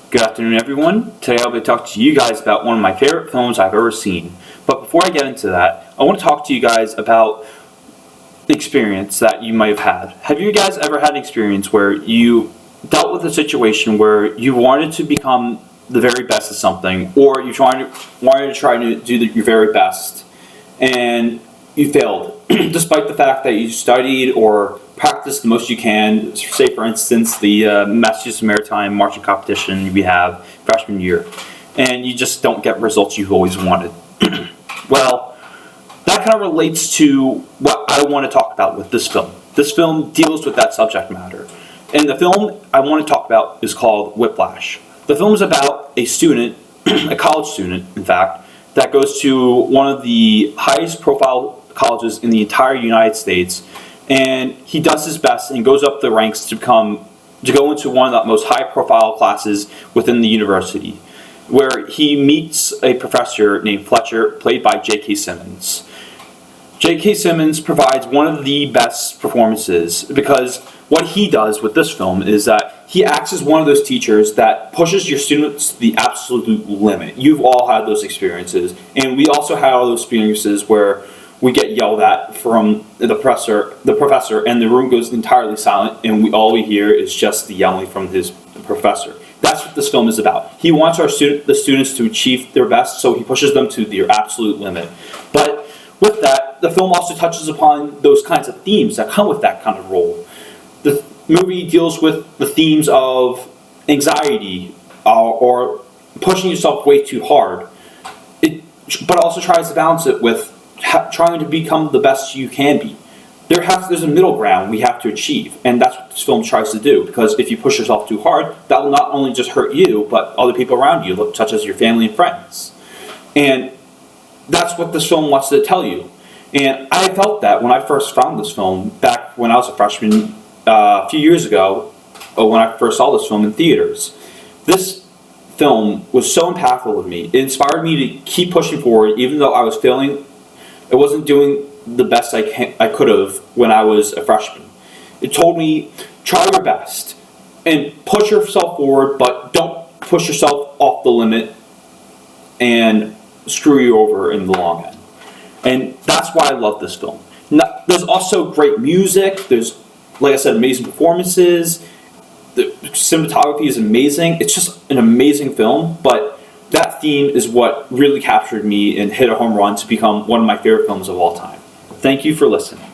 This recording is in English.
Good afternoon, everyone. Today I'll be talking to you guys about one of my favorite films I've ever seen. But before I get into that, I want to talk to you guys about the experience that you might have had. Have you guys ever had an experience where you dealt with a situation where you wanted to become the very best at something, or you wanted to try to do your very best, and you failed, despite the fact that you studied or practiced the most you can? Say, for instance, the Massachusetts Maritime marching competition we have freshman year, and you just don't get results you've always wanted. Well, that kind of relates to what I want to talk about with this film. This film deals with that subject matter. And the film I want to talk about is called Whiplash. The film is about a student, a college student, in fact, that goes to one of the highest profile colleges in the entire United States, and he does his best and goes up the ranks to go into one of the most high profile classes within the university, where he meets a professor named Fletcher, played by J.K. Simmons. J.K. Simmons provides one of the best performances, because what he does with this film is that he acts as one of those teachers that pushes your students to the absolute limit. You've all had those experiences, and we also had all those experiences where we get yelled at from the professor, and the room goes entirely silent, and all we hear is just the yelling from the professor. That's what this film is about. He wants the students to achieve their best, so he pushes them to their absolute limit. But with that, the film also touches upon those kinds of themes that come with that kind of role. The movie deals with the themes of anxiety or pushing yourself way too hard, but also tries to balance it with trying to become the best you can be. There's a middle ground we have to achieve, and that's what this film tries to do, because if you push yourself too hard, that will not only just hurt you, but other people around you, such as your family and friends. And that's what this film wants to tell you. And I felt that when I first found this film, back when I was a freshman a few years ago, when I first saw this film in theaters. This film was so impactful with me. It inspired me to keep pushing forward, even though I was failing. I wasn't doing the best I could have when I was a freshman. It told me, try your best and push yourself forward, but don't push yourself off the limit and screw you over in the long end. And that's why I love this film. Now, there's also great music. There's, like I said, amazing performances. The cinematography is amazing. It's just an amazing film, but that theme is what really captured me and hit a home run to become one of my favorite films of all time. Thank you for listening.